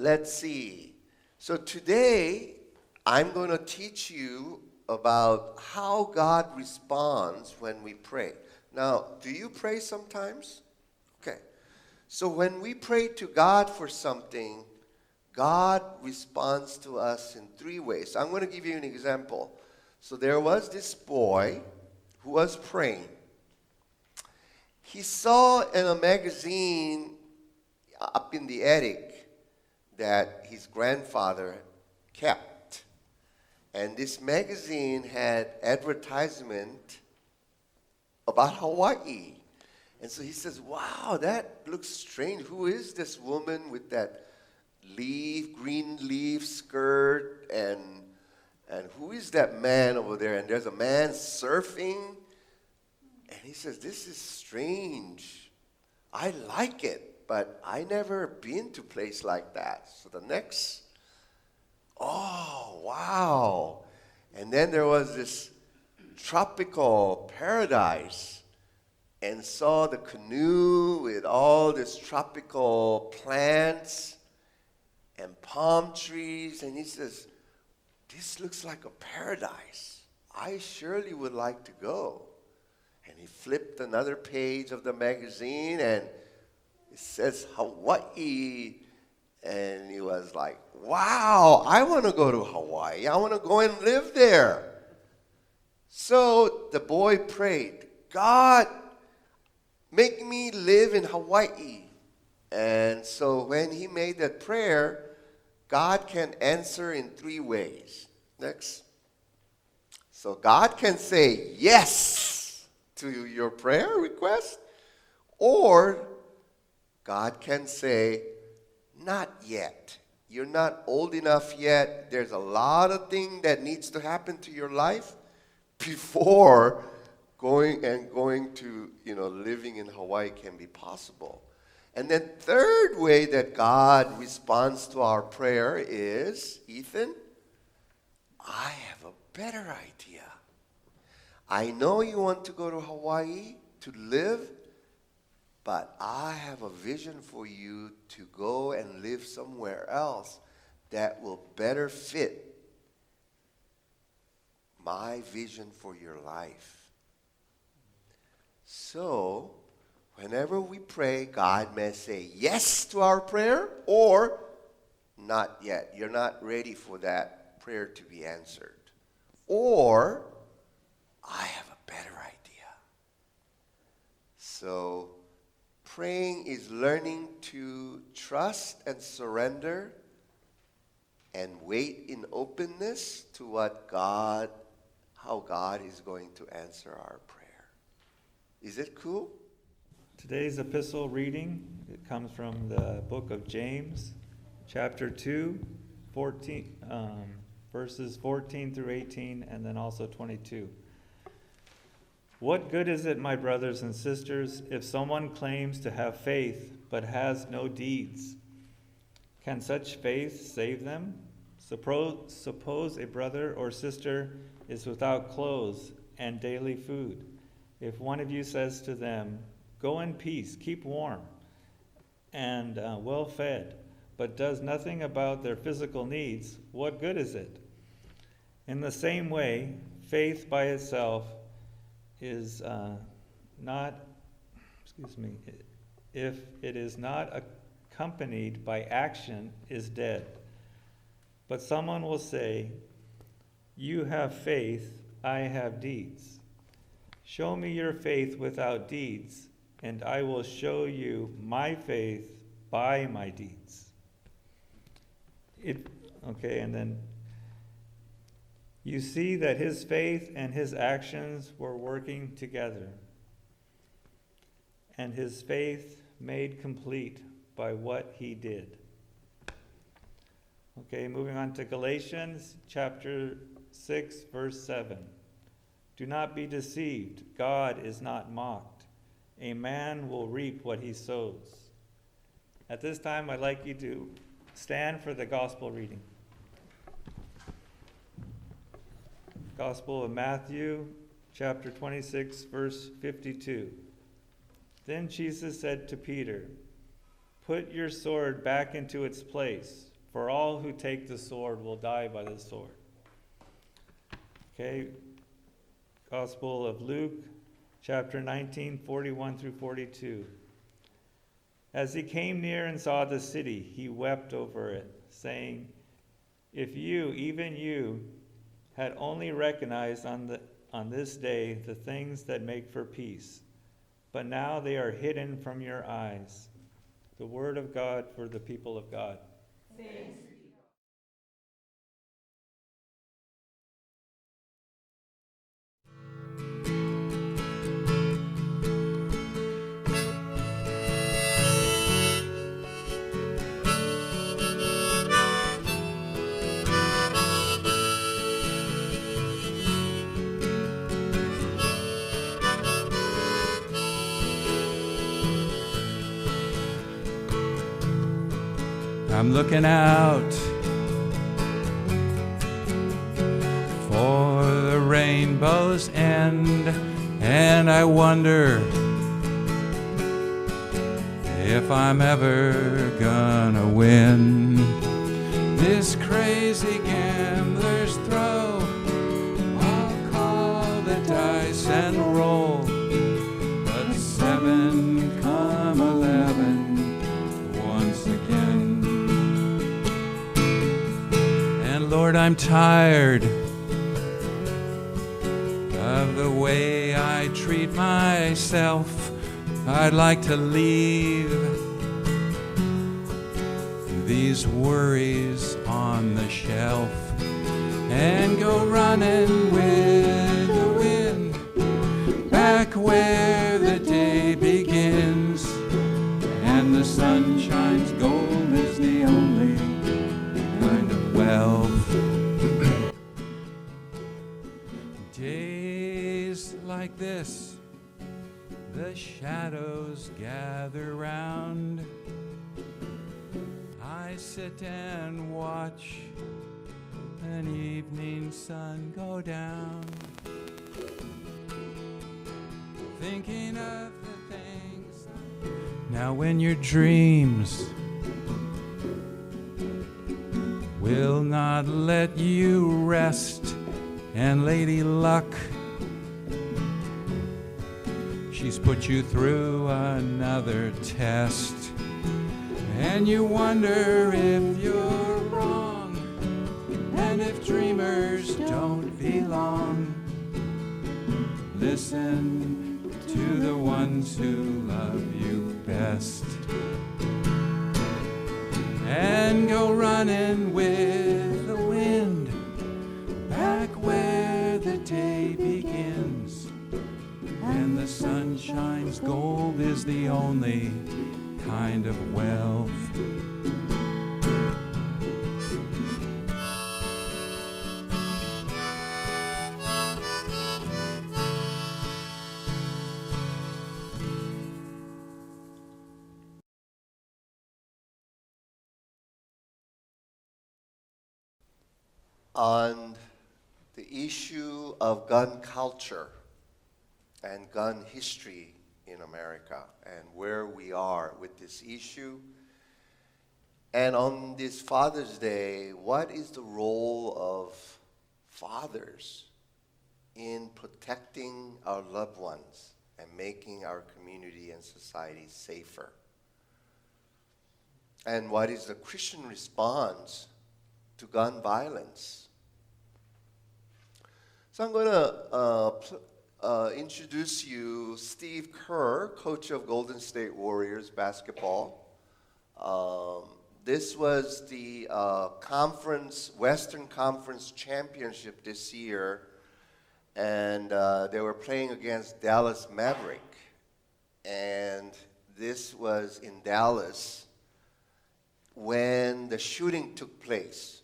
let's see. So today, I'm going to teach you about how God responds when we pray. Now, do you pray sometimes? Okay. So when we pray to God for something, God responds to us in three ways. I'm going to give you an example. So there was this boy who was praying. He saw in a magazine up in the attic that his grandfather kept. And this magazine had advertisement about Hawaii. And so he says, wow, that looks strange. Who is this woman with that green leaf skirt? And who is that man over there? And there's a man surfing. And he says, this is strange. I like it, but I never been to a place like that. So the next, oh, wow. And then there was this tropical paradise and saw the canoe with all these tropical plants and palm trees. And he says, this looks like a paradise. I surely would like to go. And he flipped another page of the magazine, and it says Hawaii. And he was like, wow, I want to go to Hawaii. I want to go and live there. So the boy prayed, God, make me live in Hawaii. And so when he made that prayer, God can answer in three ways. Next. So God can say yes to your prayer request, or God can say, not yet. You're not old enough yet. There's a lot of things that needs to happen to your life before going to, living in Hawaii can be possible. And then third way that God responds to our prayer is, Ethan, I have a better idea. I know you want to go to Hawaii to live, but I have a vision for you to go and live somewhere else that will better fit my vision for your life. So, whenever we pray, God may say yes to our prayer or not yet. You're not ready for that prayer to be answered. Or, I have a better idea. So, praying is learning to trust and surrender and wait in openness to how God is going to answer our prayer. Is it cool? Today's epistle reading, it comes from the book of James, chapter 2, verses 14 through 18, and then also 22. What good is it, my brothers and sisters, if someone claims to have faith but has no deeds? Can such faith save them? Suppose a brother or sister is without clothes and daily food. If one of you says to them, go in peace, keep warm and well fed, but does nothing about their physical needs, what good is it? In the same way, faith by itself is if it is not accompanied by action, is dead. But someone will say, you have faith, I have deeds. Show me your faith without deeds, and I will show you my faith by my deeds. And then you see that his faith and his actions were working together, and his faith made complete by what he did. Okay, moving on to Galatians chapter 6, verse 7. Do not be deceived. God is not mocked. A man will reap what he sows. At this time, I'd like you to stand for the gospel reading. Gospel of Matthew, chapter 26, verse 52. Then Jesus said to Peter, put your sword back into its place, for all who take the sword will die by the sword. Okay, Gospel of Luke, chapter 19, 41 through 42. As he came near and saw the city, he wept over it, saying, "If you, even you, had only recognized on this day the things that make for peace, but now they are hidden from your eyes." The word of God for the people of God. Thanks. I'm looking out for the rainbow's end, and I wonder if I'm ever gonna win this crazy gambler's throw. I'll call the dice and roll, but 7 come 11 once again. And Lord, I'm tired of the way I treat myself. I'd like to leave these worries on the shelf and go running with the wind, back where the day begins and the sun shines. Gold is the only kind of wealth. Days like this, the shadows gather round. I sit and watch an evening sun go down, thinking of the things. Now when your dreams will not let you rest, and Lady Luck, she's put you through another test, and you wonder if you're wrong, and if dreamers don't belong. Listen to the ones who love you best, and go running with the wind, back where the day begins and the sun shines. Gold is the only kind of wealth. On the issue of gun culture and gun history in America and where we are with this issue. And on this Father's Day, what is the role of fathers in protecting our loved ones and making our community and society safer? And what is the Christian response to gun violence? So I'm going to introduce you Steve Kerr, coach of Golden State Warriors basketball. This was the Western Conference Championship this year, and they were playing against Dallas Maverick. And this was in Dallas when the shooting took place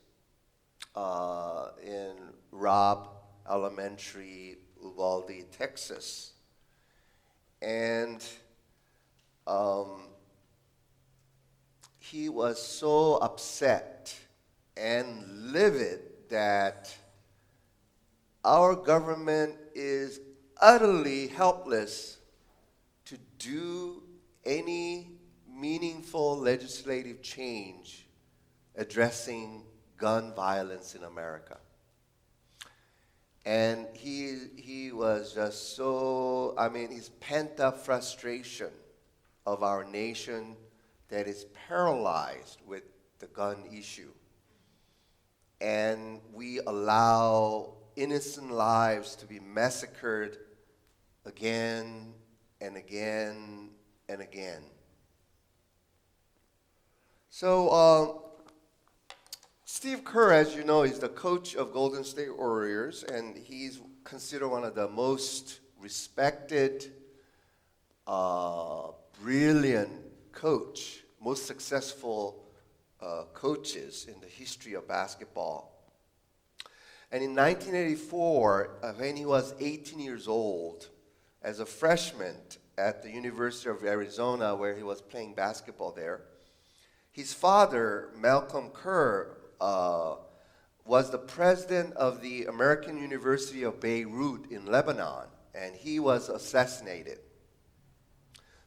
in Robb Elementary, Uvalde, Texas. And he was so upset and livid that our government is utterly helpless to do any meaningful legislative change addressing gun violence in America. And he was just so, his pent-up frustration of our nation that is paralyzed with the gun issue. And we allow innocent lives to be massacred again and again and again. So, Steve Kerr, as you know, is the coach of Golden State Warriors, and he's considered one of the most respected, brilliant coach, most successful coaches in the history of basketball. And in 1984, when he was 18 years old, as a freshman at the University of Arizona, where he was playing basketball there, his father, Malcolm Kerr, was the president of the American University of Beirut in Lebanon, and he was assassinated.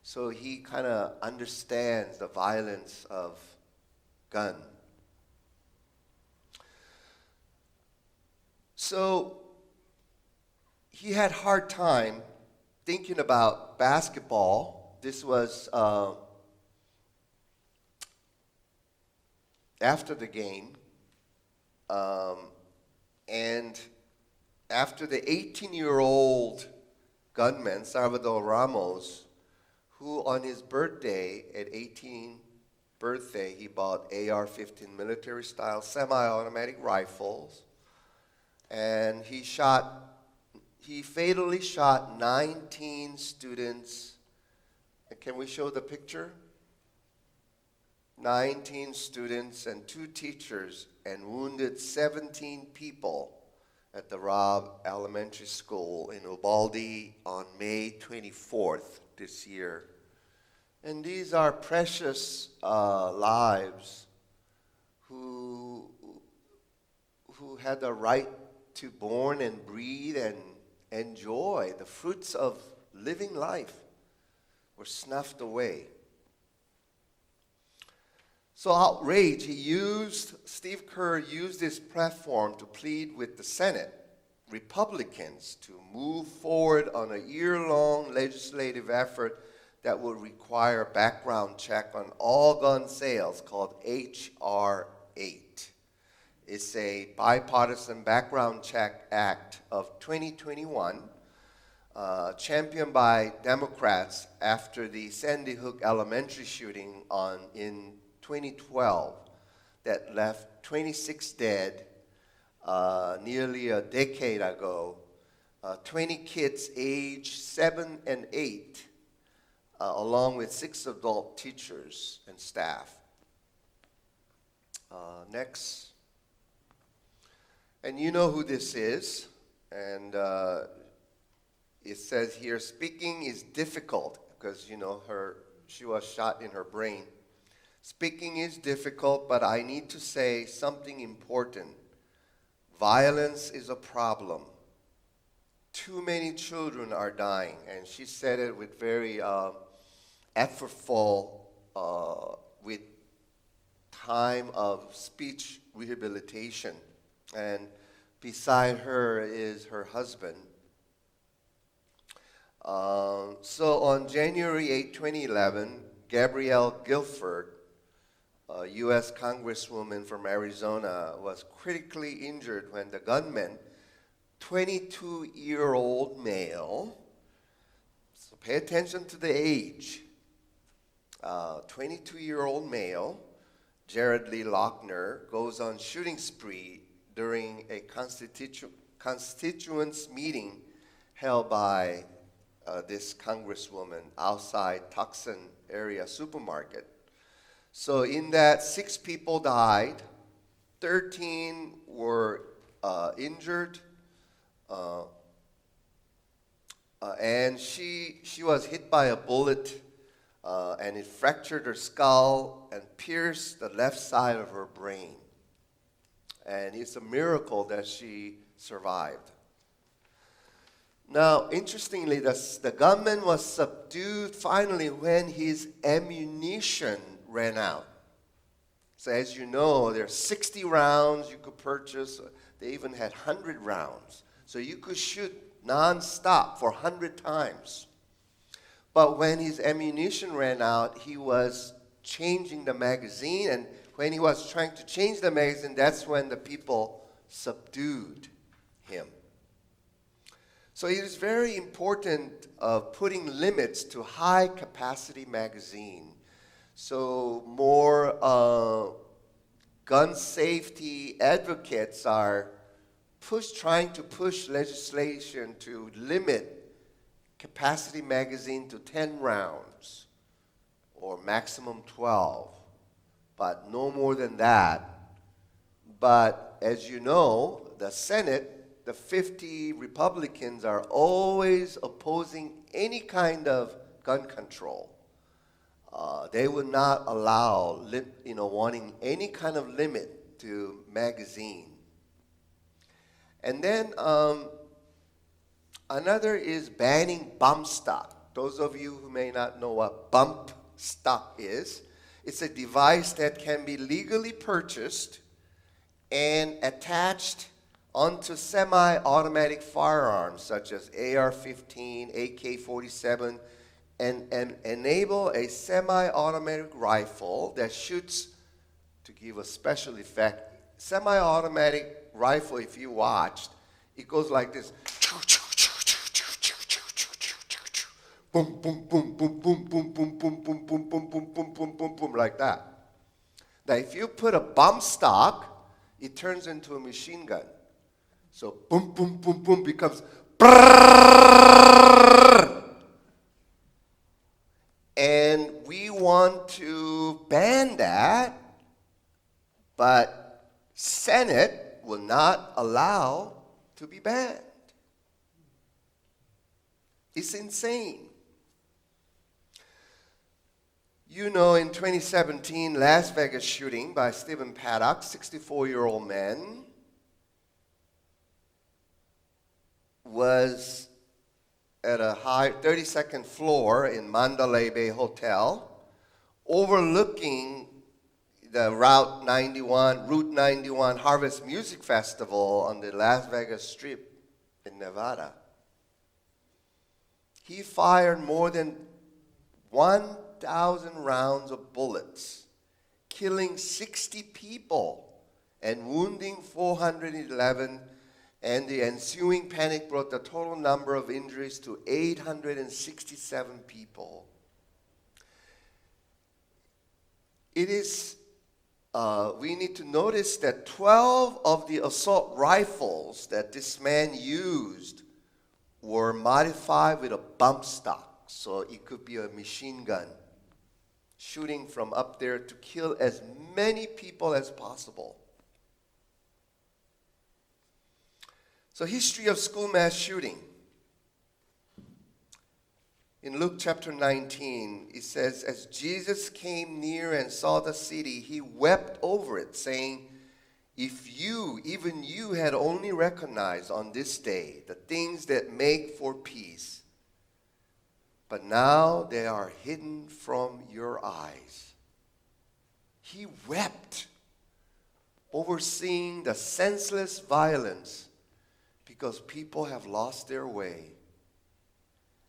So he kind of understands the violence of gun. So he had hard time thinking about basketball. This was after the game. And after the 18-year-old gunman, Salvador Ramos, who on his birthday, at 18th birthday, he bought AR-15 military-style semi-automatic rifles, and he fatally shot 19 students. Can we show the picture? 19 students and 2 teachers, and wounded 17 people at the Robb Elementary School in Uvalde on May 24th this year. And these are precious lives who had the right to born and breathe and enjoy the fruits of living life were snuffed away. So outraged, Steve Kerr used this platform to plead with the Senate Republicans to move forward on a year-long legislative effort that would require a background check on all gun sales called H.R. 8. It's a bipartisan background check act of 2021, championed by Democrats after the Sandy Hook Elementary shooting in 2012 that left 26 dead nearly a decade ago. 20 kids aged 7 and 8, along with 6 adult teachers and staff. Next. And you know who this is. And it says here, speaking is difficult because, she was shot in her brain. Speaking is difficult, but I need to say something important. Violence is a problem. Too many children are dying. And she said it with very effortful, with time of speech rehabilitation. And beside her is her husband. So on January 8, 2011, Gabrielle Guilford, a U.S. Congresswoman from Arizona, was critically injured when the gunman, 22-year-old male, so pay attention to the age, 22-year-old male, Jared Lee Lochner, goes on shooting spree during a constituents meeting held by this congresswoman outside Tucson area supermarket. So in that, 6 people died, 13 were injured, and she was hit by a bullet, and it fractured her skull and pierced the left side of her brain. And it's a miracle that she survived. Now, interestingly, the gunman was subdued finally when his ammunition ran out. So as you know, there are 60 rounds you could purchase. They even had 100 rounds. So you could shoot non-stop for 100 times. But when his ammunition ran out, he was changing the magazine. And when he was trying to change the magazine, that's when the people subdued him. So it is very important putting limits to high-capacity magazine. So more gun safety advocates are trying to push legislation to limit capacity magazine to 10 rounds or maximum 12, but no more than that. But as you know, the Senate, the 50 Republicans are always opposing any kind of gun control. They would not allow, wanting any kind of limit to magazine. And then another is banning bump stock. Those of you who may not know what bump stock is, it's a device that can be legally purchased and attached onto semi-automatic firearms such as AR-15, AK-47, and enable a semi-automatic rifle that shoots, to give a special effect, semi-automatic rifle, if you watched, it goes like this. Boom, boom, boom, boom, boom, boom, boom, boom, boom, boom, boom, boom, boom, boom, boom, boom, like that. Now, if you put a bump stock, it turns into a machine gun. So boom, boom, boom, boom becomes brrrr. And we want to ban that, but Senate will not allow to be banned. It's insane. You know, in 2017, Las Vegas shooting by Stephen Paddock, 64-year-old man, was at a high 32nd floor in Mandalay Bay Hotel, overlooking the Route 91 Harvest Music Festival on the Las Vegas Strip in Nevada. He fired more than 1,000 rounds of bullets, killing 60 people and wounding 411, and the ensuing panic brought the total number of injuries to 867 people. It is, we need to notice that 12 of the assault rifles that this man used were modified with a bump stock, so it could be a machine gun, shooting from up there to kill as many people as possible. So, history of school mass shooting. In Luke chapter 19, it says, as Jesus came near and saw the city, he wept over it, saying, if you, even you, had only recognized on this day the things that make for peace, but now they are hidden from your eyes. He wept over seeing the senseless violence because people have lost their way.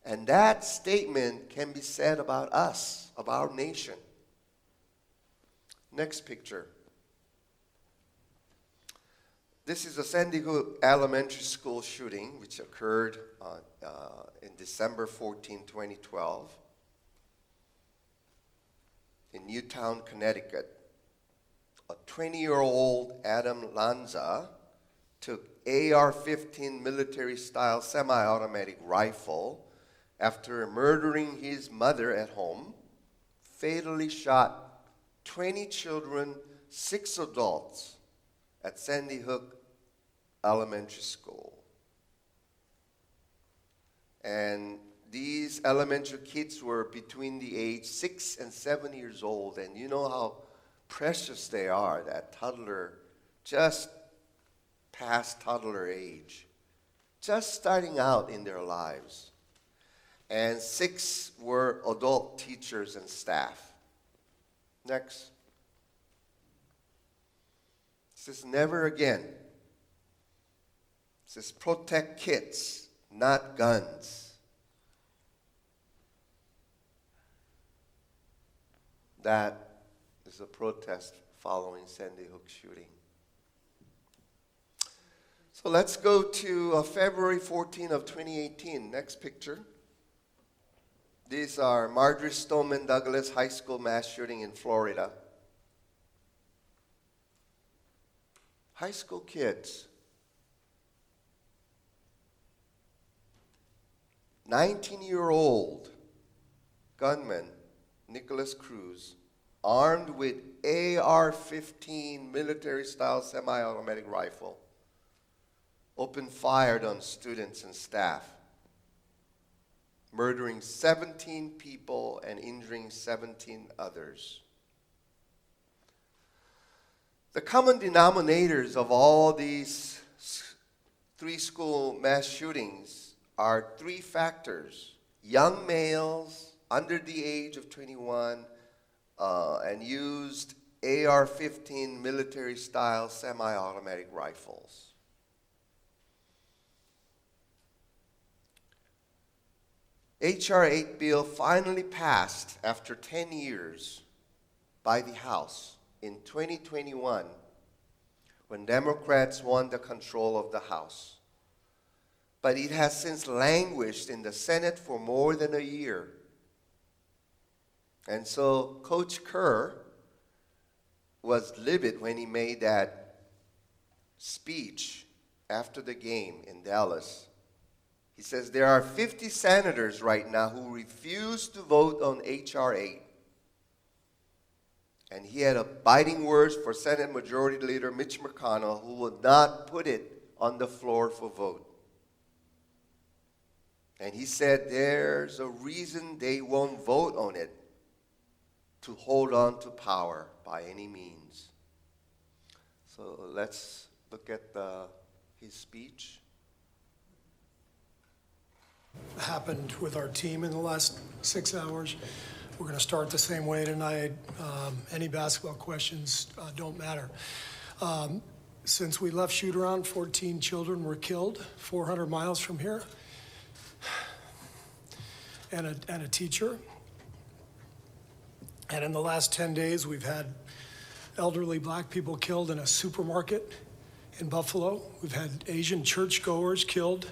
And that statement can be said about us, of our nation. Next picture. This is a Sandy Hook Elementary School shooting, which occurred in December 14, 2012, in Newtown, Connecticut. A 20-year-old Adam Lanza took AR-15 military-style semi-automatic rifle after murdering his mother at home, fatally shot 20 children, 6 adults at Sandy Hook Elementary School. And these elementary kids were between the age 6 and 7 years old, and you know how precious they are, that toddler, just past toddler age, just starting out in their lives. And 6 were adult teachers and staff. Next. says never again. It says protect kids, not guns. That is a protest following Sandy Hook shooting. So let's go to February 14 of 2018. Next picture. These are Marjory Stoneman Douglas High School mass shooting in Florida. High school kids. 19-year-old gunman Nicholas Cruz, armed with AR-15 military-style semi-automatic rifle, opened fire on students and staff, murdering 17 people and injuring 17 others. The common denominators of all these 3 school mass shootings are 3 factors: young males under the age of 21 and used AR-15 military-style semi-automatic rifles. H.R. 8 bill finally passed after 10 years by the House in 2021 when Democrats won the control of the House. But it has since languished in the Senate for more than a year. And so Coach Kerr was livid when he made that speech after the game in Dallas. He says there are 50 senators right now who refuse to vote on H.R. 8. And he had biting words for Senate Majority Leader Mitch McConnell, who would not put it on the floor for vote. And he said there's a reason they won't vote on it: to hold on to power by any means. So let's look at his speech. Happened with our team in the last 6 hours. We're going to start the same way tonight. Any basketball questions don't matter. Since we left shoot-around, 14 children were killed 400 miles from here, and a teacher. And in the last 10 days, we've had elderly black people killed in a supermarket in Buffalo. We've had Asian churchgoers killed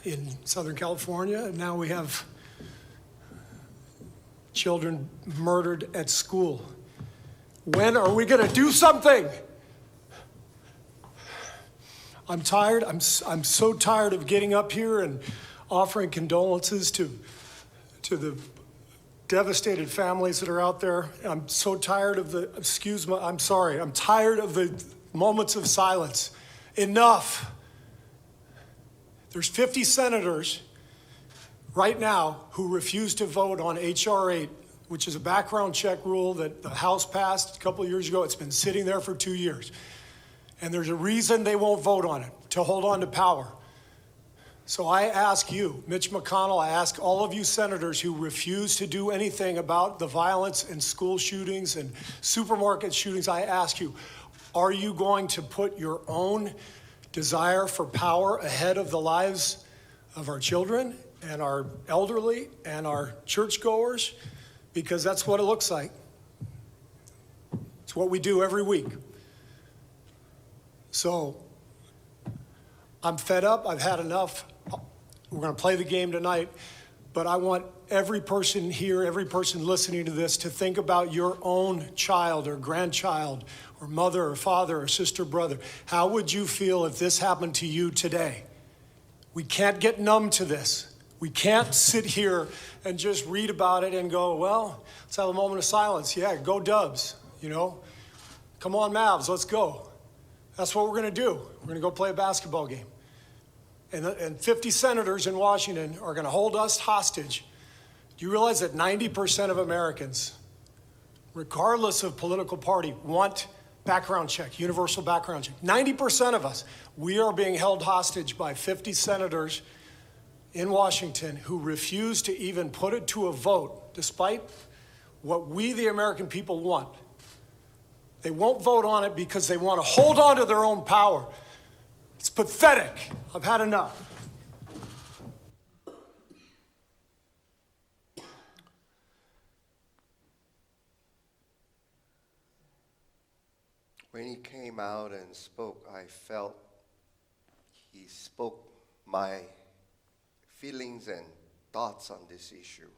in Southern California. And now we have children murdered at school. When are we going to do something? I'm tired. I'm so tired of getting up here and offering condolences to the devastated families that are out there. I'm so tired of I'm tired of the moments of silence. Enough. There's 50 senators right now who refuse to vote on H.R. 8, which is a background check rule that the House passed a couple of years ago. It's been sitting there for 2 years. And there's a reason they won't vote on it: to hold on to power. So I ask you, Mitch McConnell, I ask all of you senators who refuse to do anything about the violence and school shootings and supermarket shootings, I ask you, are you going to put your own desire for power ahead of the lives of our children and our elderly and our churchgoers? Because that's what it looks like. It's what we do every week. So I'm fed up. I've had enough. We're going to play the game tonight, but I want every person here, every person listening to this, to think about your own child or grandchild or mother or father or sister, brother. How would you feel if this happened to you today? We can't get numb to this. We can't sit here and just read about it and go, well, let's have a moment of silence. Yeah, go Dubs, you know. Come on, Mavs, let's go. That's what we're going to do. We're going to go play a basketball game. And 50 senators in Washington are going to hold us hostage. Do you realize that 90% of Americans, regardless of political party, want background check, universal background check? 90% of us, we are being held hostage by 50 senators in Washington who refuse to even put it to a vote, despite what we, the American people, want. They won't vote on it because they want to hold on to their own power. It's pathetic. I've had enough. When he came out and spoke, I felt he spoke my feelings and thoughts on this issue.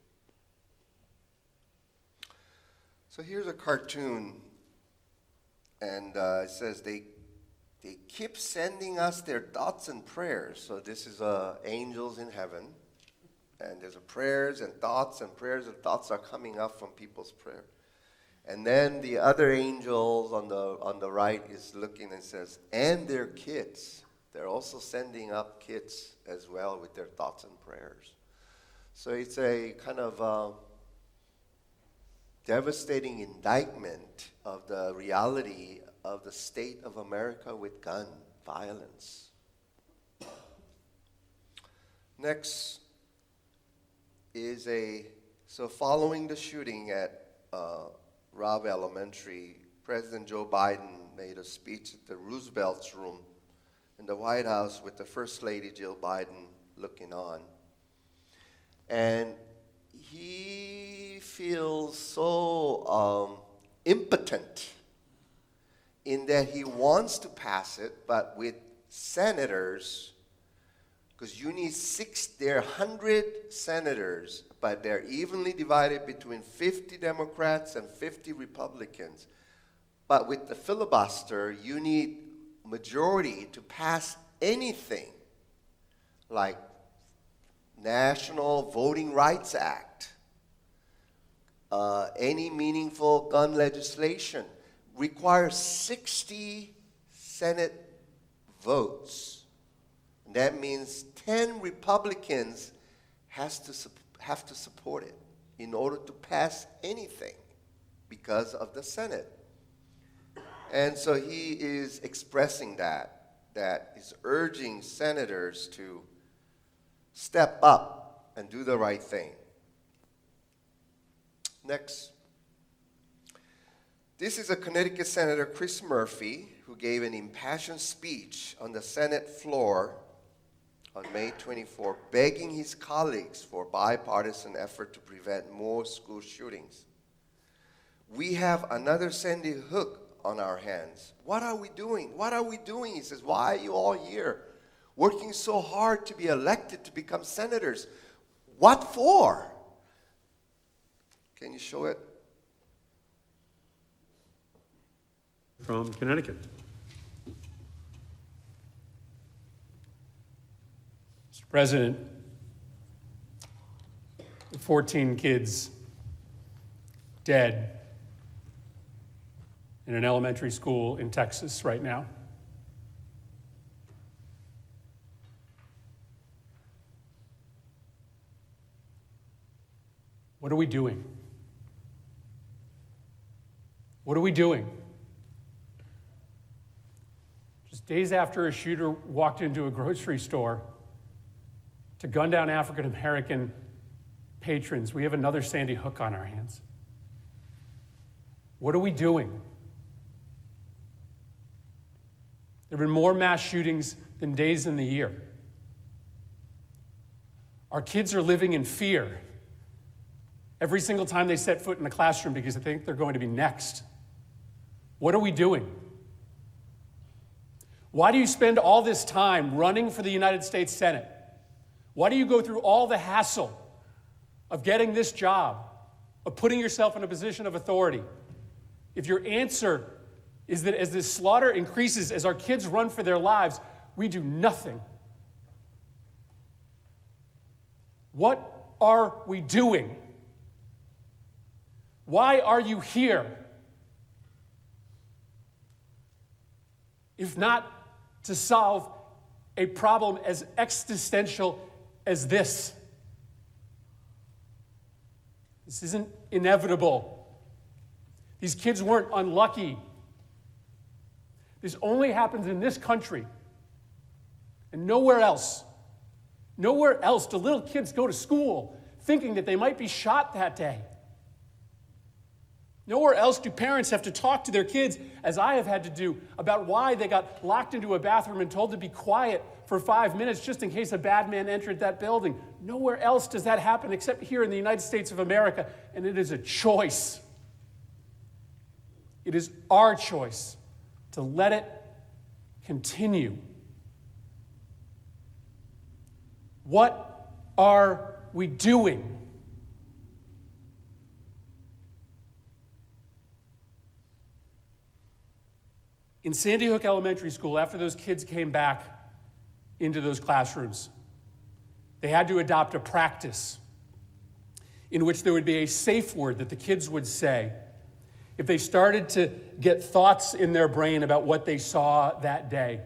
So here's a cartoon, and it says they keep sending us their thoughts and prayers. So this is angels in heaven, and there's prayers and thoughts are coming up from people's prayer. And then the other angels on the right is looking and says, and their kids. They're also sending up kids as well with their thoughts and prayers. So it's a kind of devastating indictment of the reality of the state of America with gun violence. Next is so following the shooting at Robb Elementary, President Joe Biden made a speech at the Roosevelt's room in the White House with the First Lady Jill Biden looking on. And he feels so impotent in that he wants to pass it, but with senators, because you need there are 100 senators, but they're evenly divided between 50 Democrats and 50 Republicans. But with the filibuster, you need majority to pass anything like National Voting Rights Act, any meaningful gun legislation requires 60 Senate votes. That means 10 Republicans have to support it in order to pass anything because of the Senate. And so he is expressing that is urging senators to step up and do the right thing. Next. This is a Connecticut Senator, Chris Murphy, who gave an impassioned speech on the Senate floor on May 24, begging his colleagues for bipartisan effort to prevent more school shootings. We have another Sandy Hook on our hands. What are we doing? What are we doing? He says, why are you all here working so hard to be elected to become senators? What for? Can you show it? From Connecticut. Mr. President, the 14 kids dead in an elementary school in Texas right now. What are we doing? What are we doing? Just days after a shooter walked into a grocery store to gun down African American patrons, we have another Sandy Hook on our hands. What are we doing? There have been more mass shootings than days in the year. Our kids are living in fear every single time they set foot in the classroom because they think they're going to be next. What are we doing? Why do you spend all this time running for the United States Senate? Why do you go through all the hassle of getting this job, of putting yourself in a position of authority, if your answer is that as this slaughter increases, as our kids run for their lives, we do nothing? What are we doing? Why are you here? If not to solve a problem as existential as this. This isn't inevitable. These kids weren't unlucky. This only happens in this country and nowhere else. Nowhere else do little kids go to school thinking that they might be shot that day. Nowhere else do parents have to talk to their kids, as I have had to do, about why they got locked into a bathroom and told to be quiet for 5 minutes just in case a bad man entered that building. Nowhere else does that happen except here in the United States of America, and it is a choice. It is our choice to let it continue. What are we doing? In Sandy Hook Elementary School, after those kids came back into those classrooms, they had to adopt a practice in which there would be a safe word that the kids would say if they started to get thoughts in their brain about what they saw that day.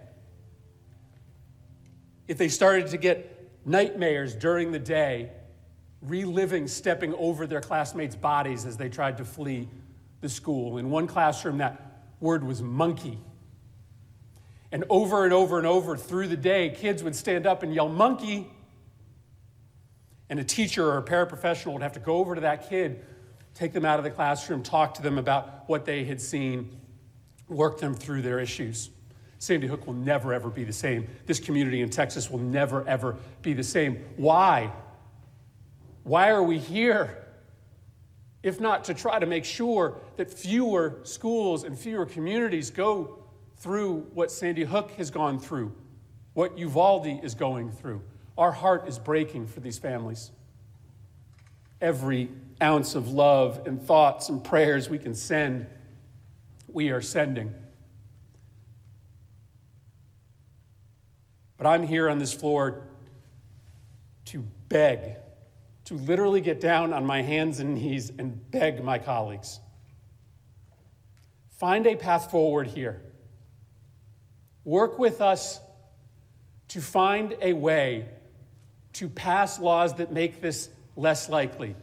If they started to get nightmares during the day, reliving stepping over their classmates' bodies as they tried to flee the school. In one classroom, that word was monkey. And over and over and over through the day, kids would stand up and yell, monkey. And a teacher or a paraprofessional would have to go over to that kid, take them out of the classroom, talk to them about what they had seen, work them through their issues. Sandy Hook will never, ever be the same. This community in Texas will never, ever be the same. Why? Why are we here? If not to try to make sure that fewer schools and fewer communities go through what Sandy Hook has gone through, what Uvalde is going through. Our heart is breaking for these families. Every ounce of love and thoughts and prayers we can send, we are sending. But I'm here on this floor to beg, to literally get down on my hands and knees and beg my colleagues. Find a path forward here. Work with us to find a way to pass laws that make this less likely.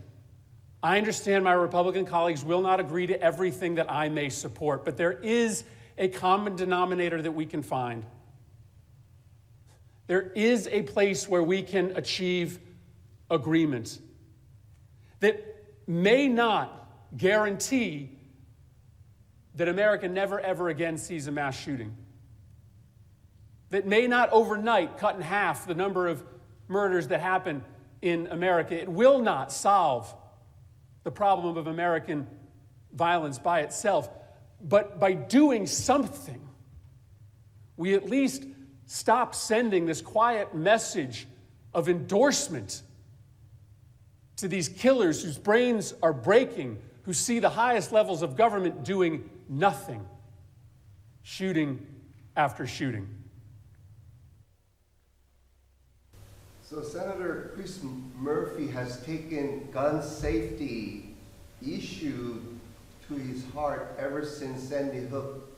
I understand my Republican colleagues will not agree to everything that I may support, but there is a common denominator that we can find. There is a place where we can achieve agreement that may not guarantee that America never ever again sees a mass shooting, that may not overnight cut in half the number of murders that happen in America. It will not solve the problem of American violence by itself, but by doing something, we at least stop sending this quiet message of endorsement to these killers whose brains are breaking, who see the highest levels of government doing nothing, shooting after shooting. So Senator Chris Murphy has taken gun safety issue to his heart ever since Sandy Hook,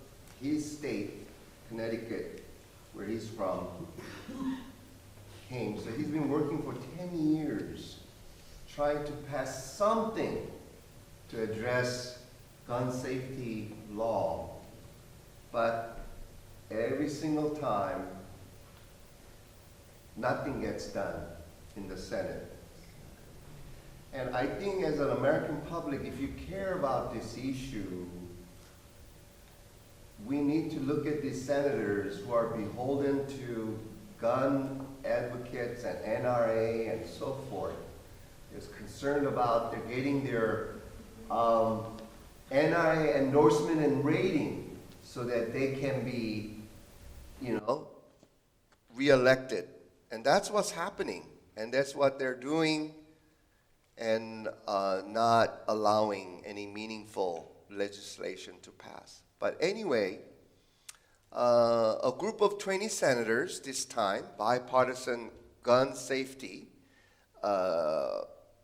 his state, Connecticut, where he's from, came. So he's been working for 10 years trying to pass something to address gun safety law. But every single time, nothing gets done in the Senate. And I think as an American public, if you care about this issue, we need to look at these senators who are beholden to gun advocates and NRA and so forth, is concerned about they're getting their NRA endorsement and rating so that they can be, reelected. And that's what's happening. And that's what they're doing and not allowing any meaningful legislation to pass. But anyway, a group of 20 senators this time, bipartisan gun safety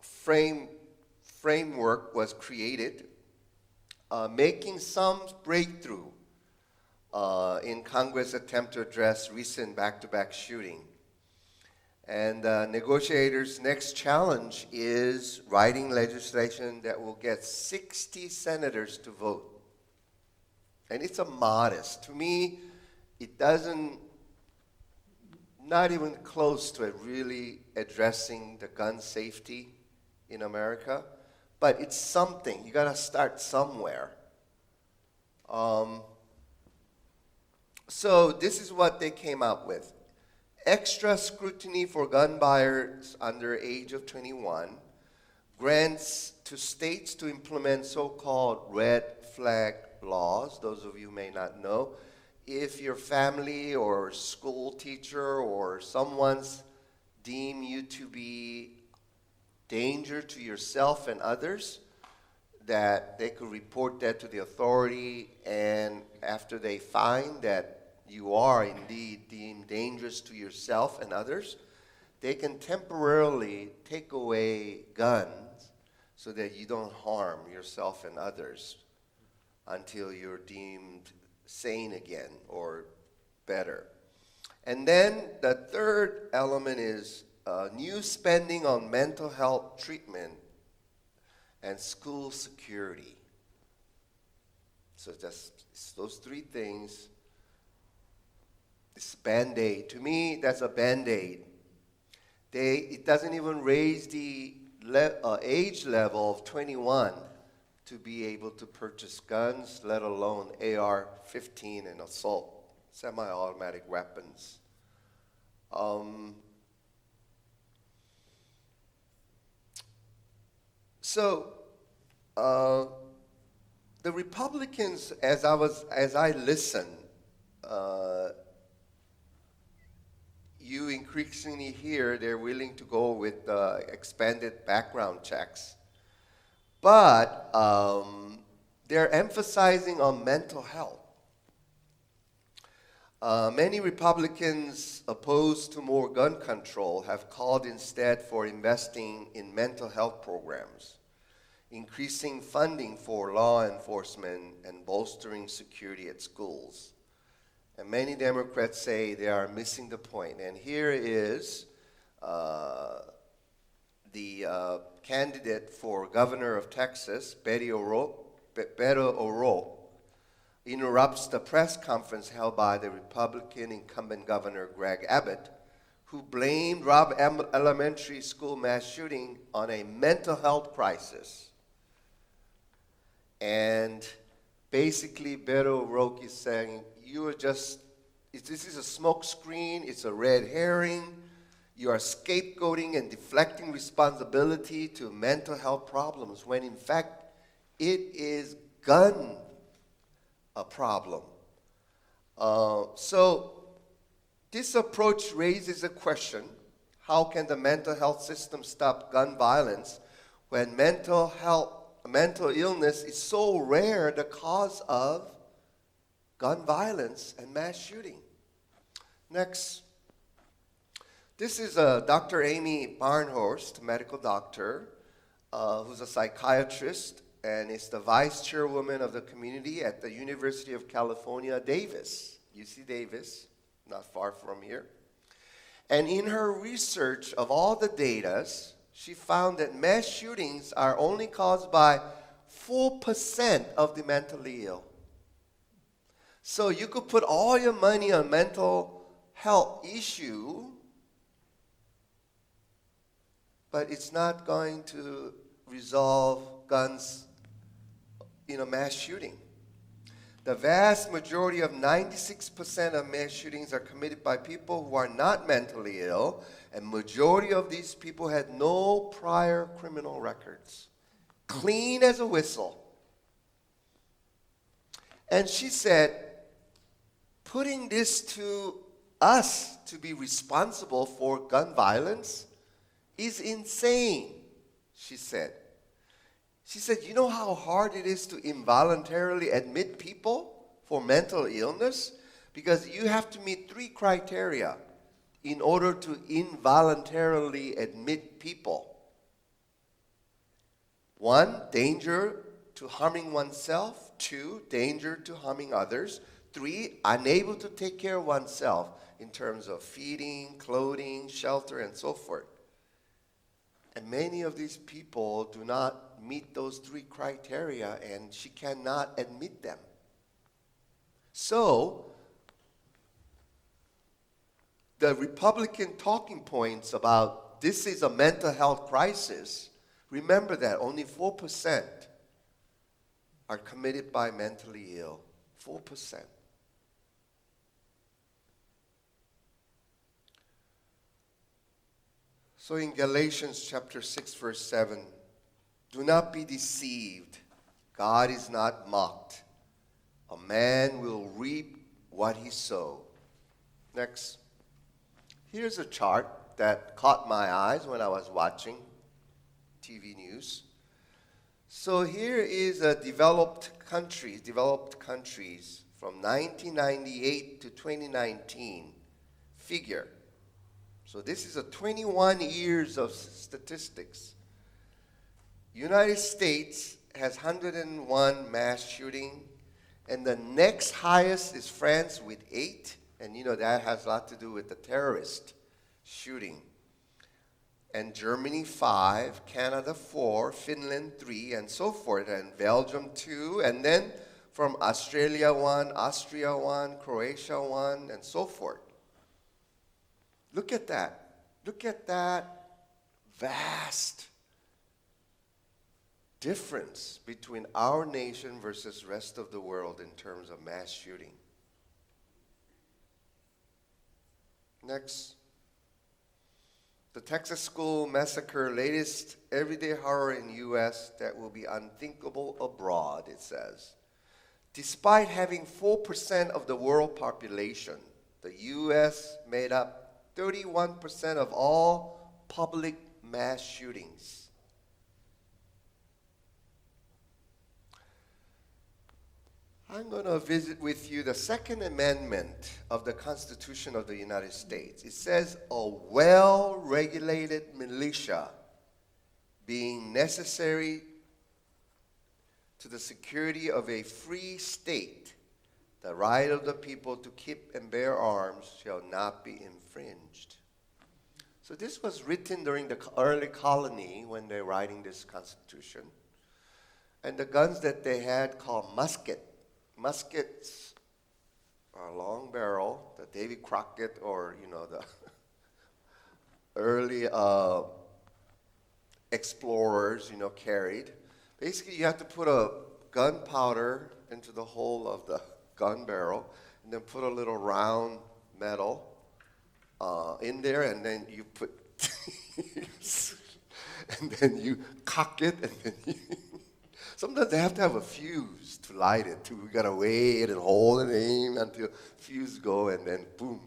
framework was created, making some breakthrough in Congress' attempt to address recent back-to-back shooting. And negotiators' next challenge is writing legislation that will get 60 senators to vote. And it's a modest. To me, it doesn't, not even close to really addressing the gun safety in America. but it's something. You got to start somewhere. So this is what they came up with. Extra scrutiny for gun buyers under age of 21, grants to states to implement so-called red flag laws. Those of you may not know. If your family or school teacher or someone's deem you to be danger to yourself and others, that they could report that to the authority, and after they find that you are indeed deemed dangerous to yourself and others, they can temporarily take away guns so that you don't harm yourself and others until you're deemed sane again or better. And then the third element is new spending on mental health treatment and school security. So it's those three things. It's Band-Aid. To me, that's a Band-Aid. It doesn't even raise the age level of 21 to be able to purchase guns, let alone AR-15 and assault semi-automatic weapons. So the Republicans, as I listened, you increasingly hear they're willing to go with expanded background checks. But they're emphasizing on mental health. Many Republicans opposed to more gun control have called instead for investing in mental health programs, increasing funding for law enforcement, and bolstering security at schools. And many Democrats say they are missing the point. And here is the candidate for governor of Texas, Beto O'Rourke, interrupts the press conference held by the Republican incumbent governor Greg Abbott, who blamed Robb Elementary School mass shooting on a mental health crisis. And basically, Beto O'Rourke is saying, this is a smokescreen, it's a red herring. You are scapegoating and deflecting responsibility to mental health problems when in fact it is a problem. So this approach raises a question: how can the mental health system stop gun violence when mental illness is so rare the cause of gun violence and mass shooting? Next. This is Dr. Amy Barnhorst, medical doctor, who's a psychiatrist and is the vice chairwoman of the community at the University of California, Davis, UC Davis, not far from here. And in her research of all the data, she found that mass shootings are only caused by 4% of the mentally ill. So you could put all your money on mental health issue, but it's not going to resolve guns in a mass shooting. The vast majority of 96% of mass shootings are committed by people who are not mentally ill, and majority of these people had no prior criminal records. Clean as a whistle. And she said, putting this to us to be responsible for gun violence is insane, she said. She said, you know how hard it is to involuntarily admit people for mental illness? Because you have to meet 3 criteria in order to involuntarily admit people. 1, danger to harming oneself. 2, danger to harming others. 3, unable to take care of oneself in terms of feeding, clothing, shelter, and so forth. And many of these people do not meet those 3 criteria, and she cannot admit them. So, the Republican talking points about this is a mental health crisis Remember that only 4% are committed by mentally ill. 4%. So in Galatians chapter 6, verse 7, do not be deceived. God is not mocked. A man will reap what he sows. Next. Here's a chart that caught my eyes when I was watching TV news. So here is a developed countries from 1998 to 2019 figure. So this is a 21 years of statistics. United States has 101 mass shooting, and the next highest is France with 8, and you know that has a lot to do with the terrorist shooting. And Germany 5, Canada 4, Finland 3, and so forth, and Belgium 2, and then from Australia 1, Austria 1, Croatia 1, and so forth. Look at that. Look at that vast difference between our nation versus rest of the world in terms of mass shooting. Next. The Texas school massacre, latest everyday horror in U.S. that will be unthinkable abroad, it says. Despite having 4% of the world population, the U.S. made up 31% of all public mass shootings. I'm going to visit with you the Second Amendment of the Constitution of the United States. It says, a well-regulated militia being necessary to the security of a free state, the right of the people to keep and bear arms shall not be infringed. So this was written during the early colony when they're writing this Constitution. And the guns that they had called muskets are long barrel, the Davy Crockett or, the early explorers, carried. Basically, you have to put a gunpowder into the hole of the gun barrel and then put a little round metal in there, and then you put, and then you cock it, and then you sometimes they have to have a fuse to light it, too. We got to wait and hold and aim until fuse go, and then boom.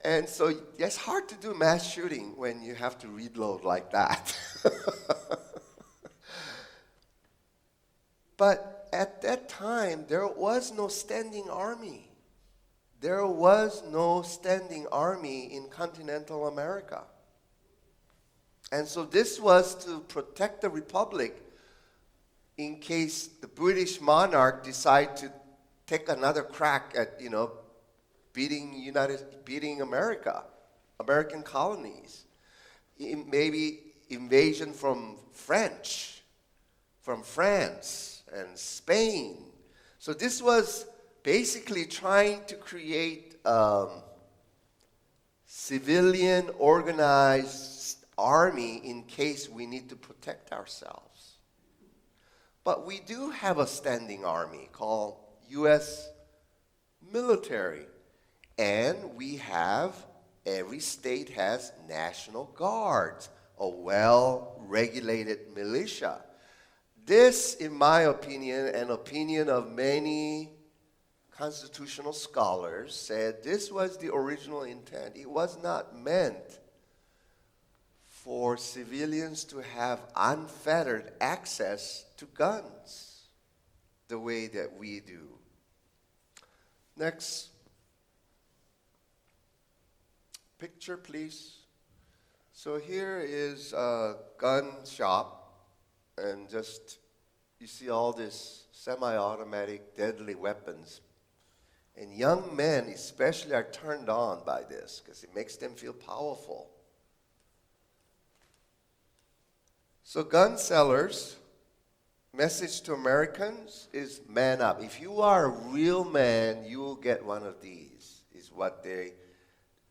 And so it's hard to do mass shooting when you have to reload like that. But at that time, there was no standing army. There was no standing army in continental America. And so this was to protect the republic in case the British monarch decide to take another crack at, beating American colonies. Maybe invasion from France and Spain. So this was basically trying to create civilian organized army in case we need to protect ourselves. But we do have a standing army called U.S. military. And every state has National Guards, a well-regulated militia. This, in my opinion, and opinion of many constitutional scholars, said this was the original intent. It was not meant for civilians to have unfettered access to guns the way that we do. Next picture, please. So here is a gun shop, and you see all these semi-automatic deadly weapons. And young men especially are turned on by this because it makes them feel powerful. So gun sellers' message to Americans is man up. If you are a real man, you will get one of these, is what they're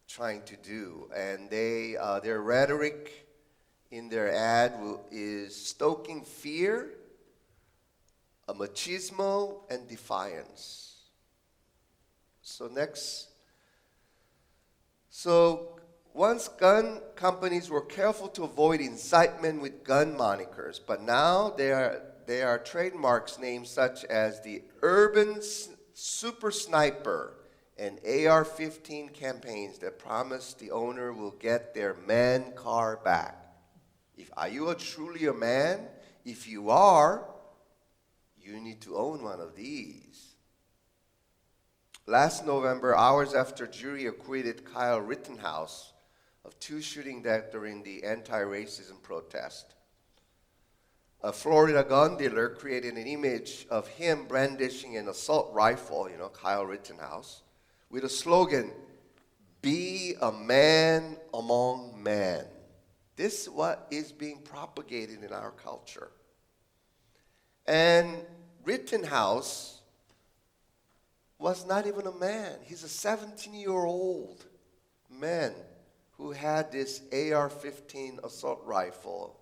trying to do. And their rhetoric in their ad is stoking fear, a machismo, and defiance. So next. So once gun companies were careful to avoid incitement with gun monikers, but now they are trademarks names such as the Urban Super Sniper and AR-15 campaigns that promise the owner will get their man car back. Are you truly a man? If you are, you need to own one of these. Last November, hours after jury acquitted Kyle Rittenhouse of 2 shooting deaths during the anti-racism protest, a Florida gun dealer created an image of him brandishing an assault rifle, Kyle Rittenhouse, with a slogan, "Be a man among men." This is what is being propagated in our culture. And Rittenhouse was not even a man. He's a 17-year-old man who had this AR-15 assault rifle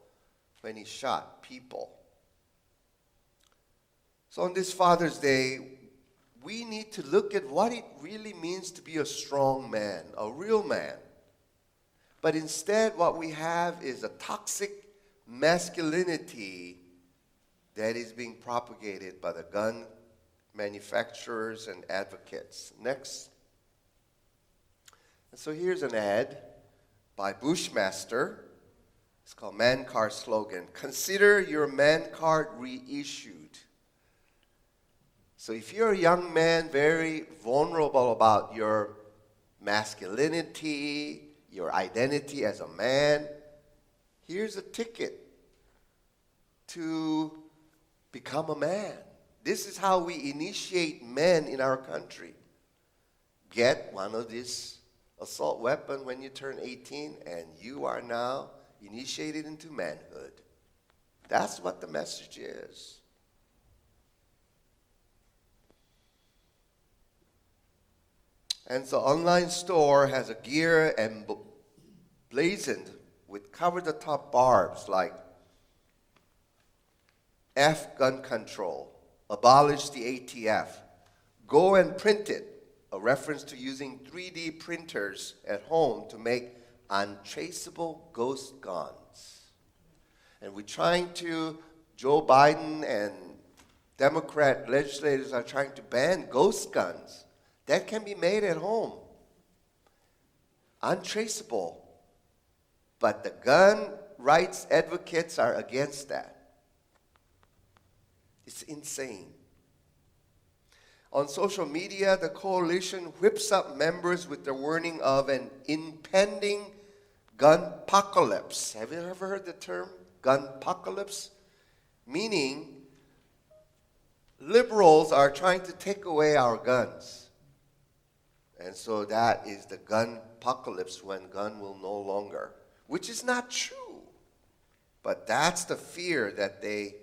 when he shot people. So on this Father's Day, we need to look at what it really means to be a strong man, a real man. But instead, what we have is a toxic masculinity that is being propagated by the gun manufacturers and advocates. Next. And so here's an ad by Bushmaster. It's called Man Card Slogan. Consider your man card reissued. So if you're a young man very vulnerable about your masculinity, your identity as a man, here's a ticket to become a man. This is how we initiate men in our country. Get one of these assault weapons when you turn 18, and you are now initiated into manhood. That's what the message is. And so online store has a gear emblazoned with cover-the-top barbs like F gun control, abolish the ATF, go and print it, a reference to using 3D printers at home to make untraceable ghost guns. And Joe Biden and Democrat legislators are trying to ban ghost guns that can be made at home. Untraceable. But the gun rights advocates are against that. It's insane. On social media, the coalition whips up members with the warning of an impending gunpocalypse. Have you ever heard the term gunpocalypse? Meaning, liberals are trying to take away our guns. And so that is the gunpocalypse, when gun will no longer, which is not true. But that's the fear that they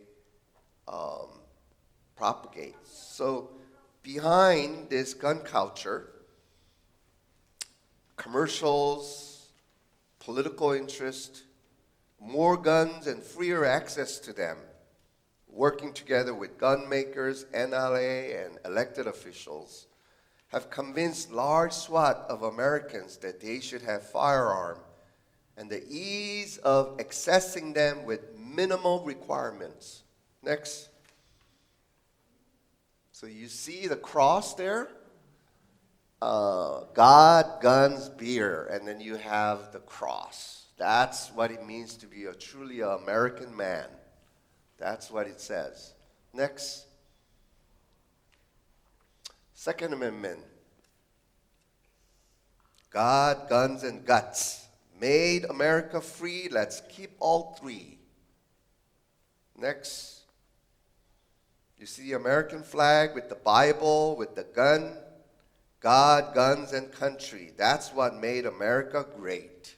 propagate. So behind this gun culture, commercials, political interest, more guns and freer access to them, working together with gun makers, NRA, and elected officials, have convinced large swath of Americans that they should have firearms and the ease of accessing them with minimal requirements. Next. So you see the cross there? God, guns, beer, and then you have the cross. That's what it means to be a truly American man. That's what it says. Next. Second Amendment. God, guns, and guts. Made America free. Let's keep all three. Next. You see the American flag with the Bible, with the gun. God, guns, and country. That's what made America great.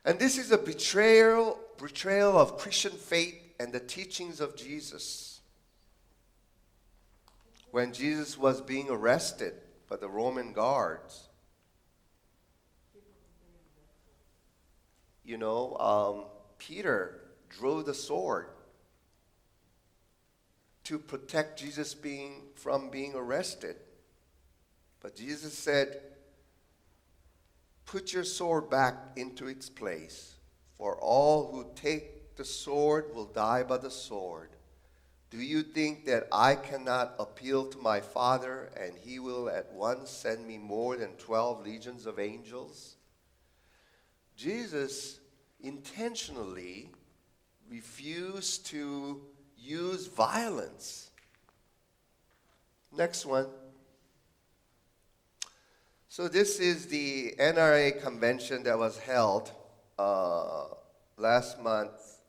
And this is a betrayal of Christian faith and the teachings of Jesus. When Jesus was being arrested by the Roman guards, Peter drew the sword to protect Jesus from being arrested. But Jesus said, put your sword back into its place, for all who take the sword will die by the sword. Do you think that I cannot appeal to my Father, and he will at once send me more than 12 legions of angels? Jesus intentionally refused to use violence. Next one. So this is the NRA convention that was held last month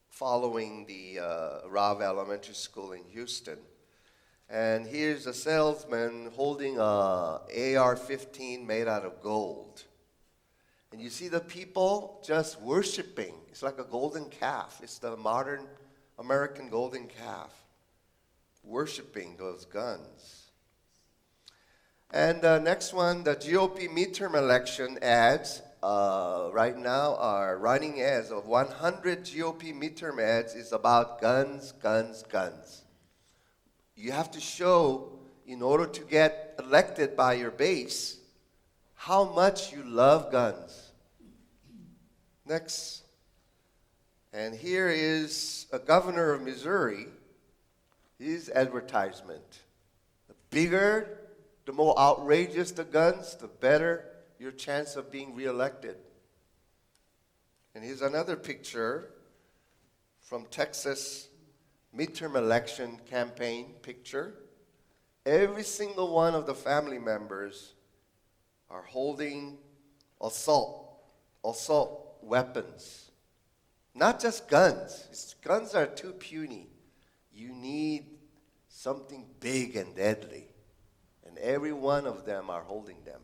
following the Rav Elementary School in Houston. And here's a salesman holding a AR-15 made out of gold. And you see the people just worshiping. It's like a golden calf. It's the modern American golden calf, worshiping those guns. And next one, the GOP midterm election ads right now are running ads of 100 GOP midterm ads is about guns, guns, guns. You have to show, in order to get elected by your base, how much you love guns. Next. And here is a governor of Missouri, his advertisement. The bigger, the more outrageous the guns, the better your chance of being reelected. And here's another picture from Texas midterm election campaign picture. Every single one of the family members are holding assault weapons. Not just guns. Guns are too puny. You need something big and deadly. And every one of them are holding them.